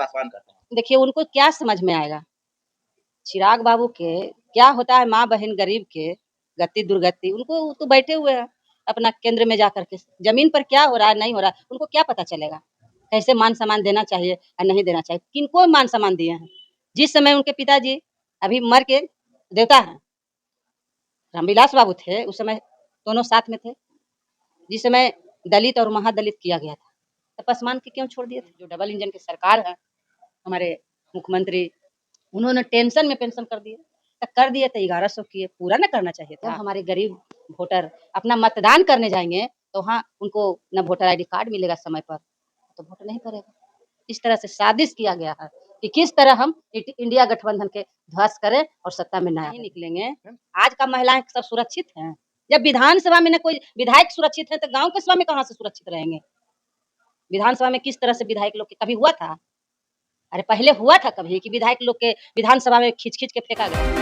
पासवान कहते हैं। देखिए उनको क्या समझ में आएगा, चिराग बाबू के क्या होता है माँ बहन गरीब के गति दुर्गति, उनको तो बैठे हुए हैं अपना केंद्र में जाकर के, जमीन पर क्या हो रहा है नहीं हो रहा है उनको क्या पता चलेगा, कैसे मान सम्मान देना चाहिए या नहीं देना चाहिए, किनको मान सम्मान दिए हैं। जिस समय उनके पिताजी अभी मर के देवता है रामविलास बाबू थे, उस समय दोनों साथ में थे, जिस समय दलित और महादलित किया गया था, तो पसमान के क्यों छोड़ दिए थे। जो डबल इंजन की सरकार है, हमारे मुख्यमंत्री, उन्होंने टेंशन में पेंशन कर दिए, तो कर दिए तो 1100 किए, पूरा ना करना चाहिए था। हमारे गरीब वोटर अपना मतदान करने जाएंगे तो हाँ उनको न वोटर आईडी कार्ड मिलेगा समय पर, तो वोट नहीं करेगा। इस तरह से साजिश किया गया है कि किस तरह हम इंडिया गठबंधन के ध्वस्त करें और सत्ता में नहीं निकलेंगे। आज का महिलाएं सब सुरक्षित हैं, जब विधानसभा में न कोई विधायक सुरक्षित है तो गांव के सभा में कहाँ से सुरक्षित रहेंगे। विधानसभा में किस तरह से विधायक लोग के कभी हुआ था? अरे पहले हुआ था कभी कि विधायक लोग के विधानसभा में खींच खींच के फेंका गया।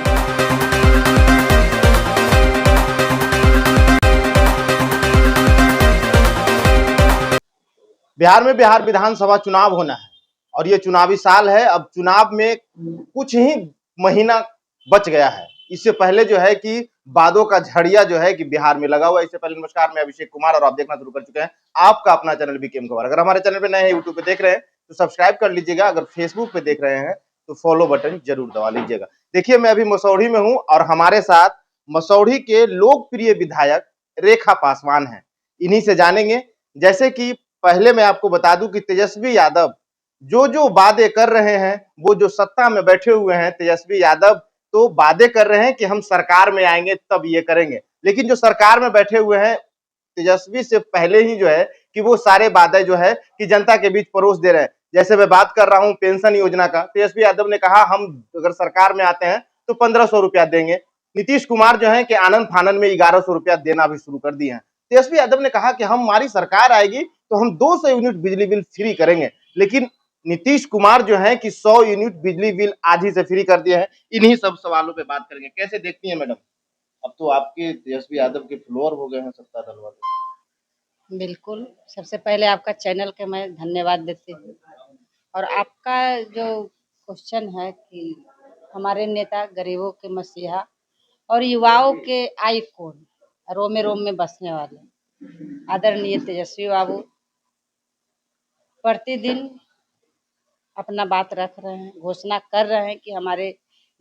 बिहार में बिहार विधानसभा चुनाव होना है और ये चुनावी साल है। अब चुनाव में कुछ ही महीना बच गया है। इससे पहले जो है कि बादों का झड़िया जो है कि बिहार में लगा हुआ है। इससे पहले नमस्कार, मैं अभिषेक कुमार और आप देखना शुरू कर चुके हैं आपका अपना चैनल बीकेएम खबर। अगर हमारे चैनल पे नए हैं, यूट्यूब पे देख रहे हैं तो सब्सक्राइब कर लीजिएगा। अगर फेसबुक पे देख रहे हैं तो फॉलो बटन जरूर दबा लीजिएगा। देखिए मैं अभी मसौढ़ी में हूं और हमारे साथ मसौढ़ी के लोकप्रिय विधायक रेखा पासवान हैं। इन्हीं से जानेंगे। जैसे कि पहले मैं आपको बता दूं कि तेजस्वी यादव जो वादे कर रहे हैं, वो जो सत्ता में बैठे हुए हैं तेजस्वी यादव, तो वादे कर रहे हैं कि हम सरकार में आएंगे तब ये करेंगे, लेकिन जो सरकार में बैठे हुए हैं तेजस्वी से पहले ही जो है कि वो सारे वादे जो है कि जनता के बीच परोस दे रहे हैं। जैसे मैं बात कर रहा हूं पेंशन योजना का, तेजस्वी यादव ने कहा हम अगर सरकार में आते हैं तो 1500 रुपया देंगे। नीतीश कुमार जो है कि आनंद फानन में 1100 रुपया देना भी शुरू कर दिए हैं। तेजस्वी यादव ने कहा कि हमारी सरकार आएगी तो हम 200 यूनिट बिजली बिल फ्री करेंगे, लेकिन नीतीश कुमार जो है कि 100 यूनिट बिजली बिल आज ही से फ्री कर दिए हैं। इन्हीं सब सवालों पे बात करेंगे। कैसे देखती हैं मैडम, अब तो आपके तेजस्वी यादव के फ्लोर हो गए हैं सत्ता दल वाले। बिल्कुल, सबसे पहले आपका चैनल के मैं धन्यवाद देती हूँ। और आपका जो क्वेश्चन है कि हमारे नेता गरीबों के मसीहा और युवाओं के आइकॉन, रोम रोम में बसने वाले आदरणीय तेजस्वी बाबू प्रतिदिन अपना बात रख रहे हैं, घोषणा कर रहे हैं कि हमारे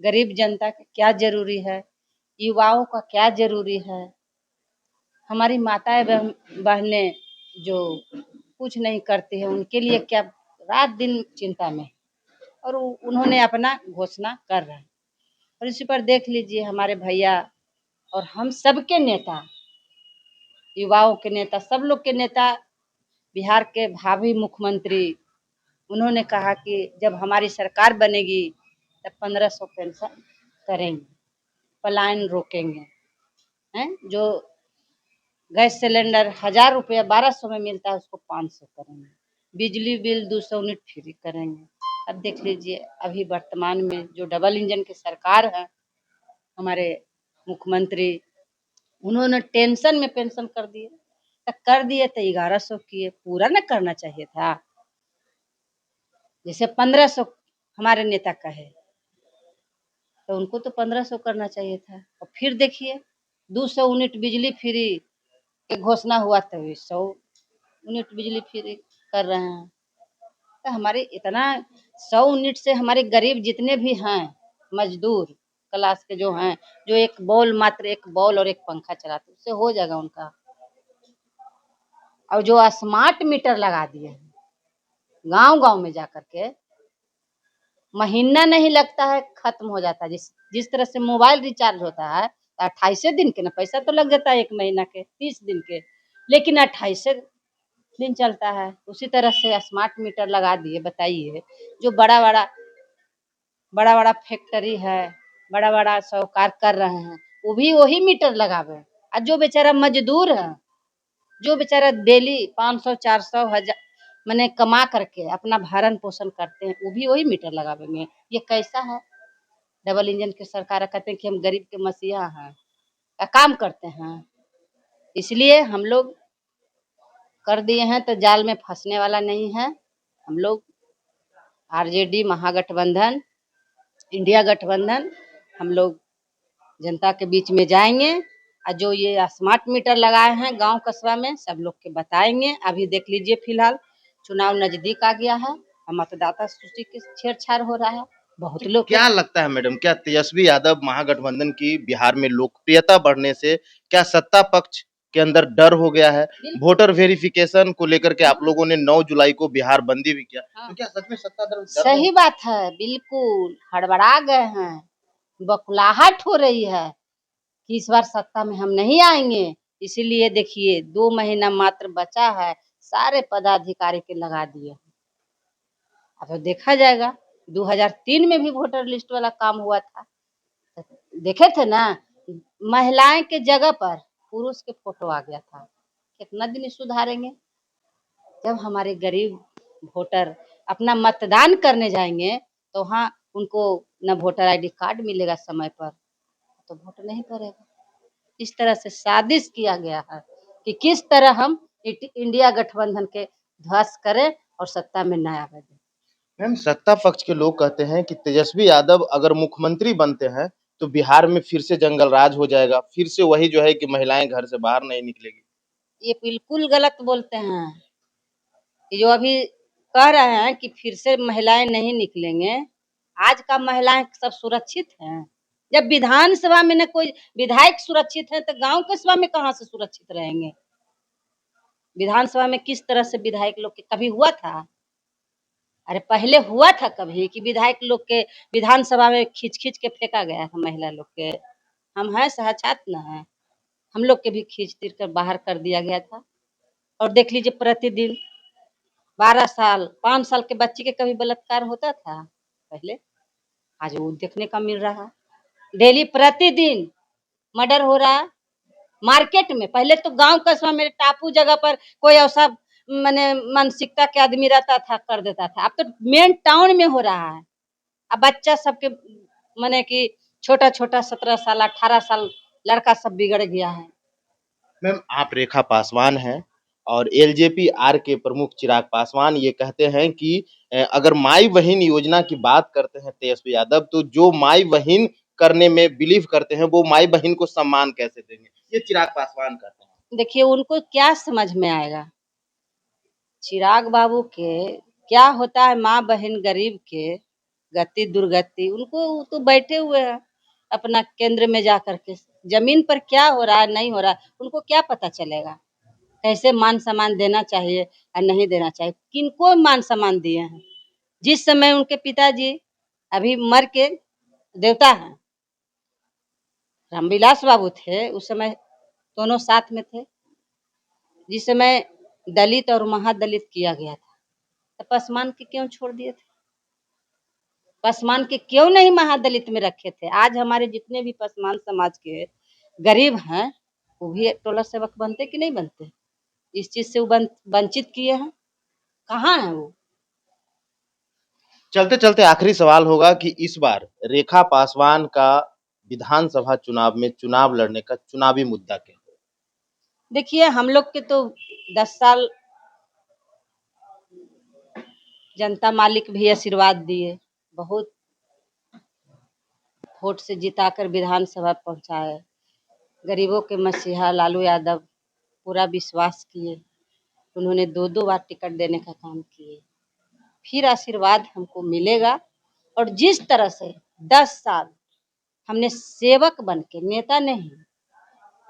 गरीब जनता का क्या जरूरी है, युवाओं का क्या जरूरी है, हमारी माताएं बहनें जो कुछ नहीं करती है उनके लिए क्या रात दिन चिंता में, और उन्होंने अपना घोषणा कर रहे हैं। और इसी पर देख लीजिए हमारे भैया और हम सबके नेता, युवाओं के नेता, सब लोग के नेता, बिहार के भावी मुख्यमंत्री, उन्होंने कहा कि जब हमारी सरकार बनेगी तब 1500 पेंशन करेंगे, पलायन रोकेंगे, हैं जो गैस सिलेंडर 1000 रुपया 1200 में मिलता है उसको 500 करेंगे, बिजली बिल 200 यूनिट फ्री करेंगे। अब देख लीजिए अभी वर्तमान में जो डबल इंजन की सरकार है, हमारे मुख्यमंत्री, उन्होंने टेंशन में पेंशन कर दिए, तो कर दिए तो 1100 किए, पूरा ना करना चाहिए था। जैसे 1500 हमारे नेता कहे तो उनको तो 1500 करना चाहिए था। और फिर देखिए 200 यूनिट बिजली फ्री के घोषणा हुआ तभी 100 यूनिट बिजली फ्री कर रहे हैं। तो हमारे इतना 100 यूनिट से हमारे गरीब जितने भी हैं मजदूर क्लास के जो हैं, जो मात्र एक बॉल और एक पंखा चलाते, उससे हो जाएगा उनका। और जो स्मार्ट मीटर लगा दिए हैं गांव गांव में जाकर के, महीना नहीं लगता है खत्म हो जाता है। जिस तरह से मोबाइल रिचार्ज होता है 28 दिन के ना, पैसा तो लग जाता है 1 महीना के 30 दिन के, लेकिन 28 दिन चलता है। उसी तरह से स्मार्ट मीटर लगा दिए। बताइए जो बड़ा बड़ा फैक्ट्री है, बड़ा बड़ा साहूकार कर रहे हैं, वो भी वही मीटर लगावे। और जो बेचारा मजदूर है, जो बेचारा डेली 500 400 हजार मैंने कमा करके अपना भरण पोषण करते हैं, वो भी वही मीटर लगावेंगे। ये कैसा है? डबल इंजन की सरकार कहते हैं कि हम गरीब के मसीहा हैं, का काम करते हैं। इसलिए हम लोग कर दिए हैं तो जाल में फंसने वाला नहीं है। हम लोग आरजेडी महागठबंधन, इंडिया गठबंधन, हम लोग जनता के बीच में जाएंगे और जो ये स्मार्ट मीटर लगाए हैं गांव कस्बा में सब लोग के बताएंगे। अभी देख लीजिए फिलहाल चुनाव नजदीक आ गया है और मतदाता सूची की छेड़छाड़ हो रहा है। बहुत लोग क्या लगता है मैडम, क्या तेजस्वी यादव महागठबंधन की बिहार में लोकप्रियता बढ़ने से क्या सत्ता पक्ष के अंदर डर हो गया है? वोटर वेरिफिकेशन को लेकर के आप लोगों ने 9 जुलाई को बिहार बंदी भी किया, तो क्या सच में सत्ता डर सही बात है, बिल्कुल हड़बड़ा गए हैं, बकुलाहट हो रही है कि इस बार सत्ता में हम नहीं आएंगे। इसीलिए देखिए 2 महीना मात्र बचा है, सारे पदाधिकारी के लगा दिए। अब तो देखा जाएगा, 2003 में भी वोटर लिस्ट वाला काम हुआ था, देखे थे ना, महिलाएं के जगह पर पुरुष के फोटो आ गया था। कितना दिन सुधारेंगे? जब हमारे गरीब वोटर अपना मतदान करने जाएंगे तो हाँ उनको न वोटर आईडी कार्ड मिलेगा समय पर, तो वोट नहीं करेगा। इस तरह से साजिश किया गया है कि किस तरह हम इंडिया गठबंधन के ध्वस्त करें और सत्ता में न आवे दें। मैम, सत्ता पक्ष के लोग कहते हैं कि तेजस्वी यादव अगर मुख्यमंत्री बनते हैं तो बिहार में फिर से जंगल राज हो जाएगा, फिर से वही जो है कि महिलाएं घर से बाहर नहीं निकलेगी। ये बिल्कुल गलत बोलते हैं। ये जो अभी कह रहे हैं कि फिर से महिलाएं नहीं निकलेंगे, आज का महिलाएं सब सुरक्षित हैं। जब विधानसभा में न कोई विधायक सुरक्षित है तो गांव कस्बा में कहाँ से सुरक्षित रहेंगे? विधानसभा में किस तरह से विधायक लोग के कभी हुआ था? अरे पहले हुआ था कभी कि विधायक लोग के विधानसभा में खींच-खींच के फेंका गया था महिला लोग के? हम हैं सहछात्र न हैं, हम लोग के भी खींच-तीर कर बाहर कर दिया गया था। और देख लीजिए प्रतिदिन 12 साल, 5 साल के बच्चे के कभी बलात्कार होता था पहले? आज वो देखने का मिल रहा है। डेली प्रतिदिन मर्डर हो रहा है मार्केट में। पहले तो गांव कस्बा में टापू जगह पर कोई ऐसा माने मानसिकता के आदमी रहता था कर देता था, अब तो मेन टाउन में हो रहा है। अब बच्चा सबके माने कि छोटा-छोटा 17 साल 18 साल लड़का सब बिगड़ गया है। मैम, आप रेखा पासवान हैं और एलजेपी आर के प्रमुख चिराग पासवान ये कहते हैं कि अगर माई बहन योजना की बात करते हैं तेजस्वी यादव, तो जो माई बहन करने में बिलीव करते हैं वो माई बहन को सम्मान कैसे देंगे? ये चिराग पासवान कहते हैं। देखिए उनको क्या समझ में आएगा? चिराग बाबू के क्या होता है माँ बहन गरीब के गति दुर्गति, उनको वो तो बैठे हुए हैं अपना केंद्र में जा करके। जमीन पर क्या हो रहा है नहीं हो रहा है उनको क्या पता चलेगा? कैसे मान सम्मान देना चाहिए और नहीं देना चाहिए? किनको मान सम्मान दिए हैं? जिस समय उनके पिताजी अभी मर के देवता हैं, रामविलास बाबू थे, उस समय दोनों साथ में थे। जिस समय दलित और महादलित किया गया था, तो पसमान के क्यों छोड़ दिए थे? पसमान के क्यों नहीं महादलित में रखे थे? आज हमारे जितने भी पसमान समाज के गरीब हैं, वो भी टोला सेवक बनते कि नहीं बनते? इस चीज से वो वंचित किए हैं, कहाँ है वो? चलते चलते आखिरी सवाल होगा कि इस बार रेखा पासवान का विधानसभा चुनाव में चुनाव लड़ने का चुनावी मुद्दा क्या है? देखिए हम लोग के तो 10 साल जनता मालिक भी आशीर्वाद दिए, बहुत वोट से जिताकर विधानसभा पहुंचाए। गरीबों के मसीहा लालू यादव पूरा विश्वास किए, उन्होंने 2-2 बार टिकट देने का काम किए। फिर आशीर्वाद हमको मिलेगा और जिस तरह से 10 साल हमने सेवक बन के, नेता नहीं,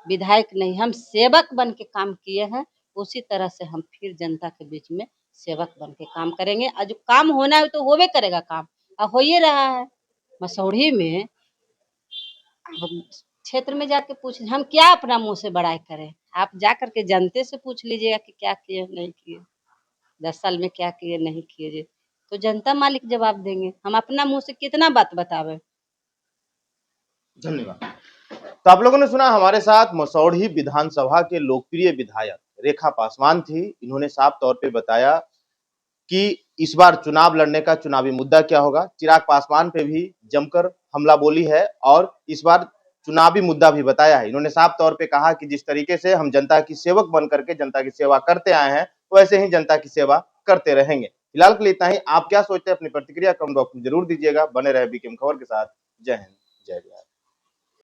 विधायक नहीं, हम सेवक बन के काम किए हैं, उसी तरह से हम फिर जनता के बीच में सेवक बन के काम करेंगे और जो काम होना है तो होबे करेगा काम, और हो ही रहा है। मसौढ़ी में अब क्षेत्र में जाके पूछ, हम क्या अपना मुँह से बड़ाई करें? आप जा कर के जनते से पूछ लीजिएगा कि क्या किए नहीं किए, 10 साल में क्या किए नहीं किए जी, तो जनता मालिक जवाब देंगे। हम अपना मुँह से कितना बात बतावे? धन्यवाद। तो आप लोगों ने सुना, हमारे साथ मसौढ़ी विधानसभा के लोकप्रिय विधायक रेखा पासवान थी। इन्होंने साफ तौर पे बताया कि इस बार चुनाव लड़ने का चुनावी मुद्दा क्या होगा। चिराग पासवान पे भी जमकर हमला बोली है और इस बार चुनावी मुद्दा भी बताया है। इन्होंने साफ तौर पे कहा कि जिस तरीके से हम जनता की सेवक बन करके जनता की सेवा करते आए हैं, वैसे ही जनता की सेवा करते रहेंगे। फिलहाल के लिए इतना ही। आप क्या सोचते हैं अपनी प्रतिक्रिया कमेंट बॉक्स में जरूर दीजिएगा। बने रहे बीकेएम खबर के साथ। जय हिंद, जय बिहार।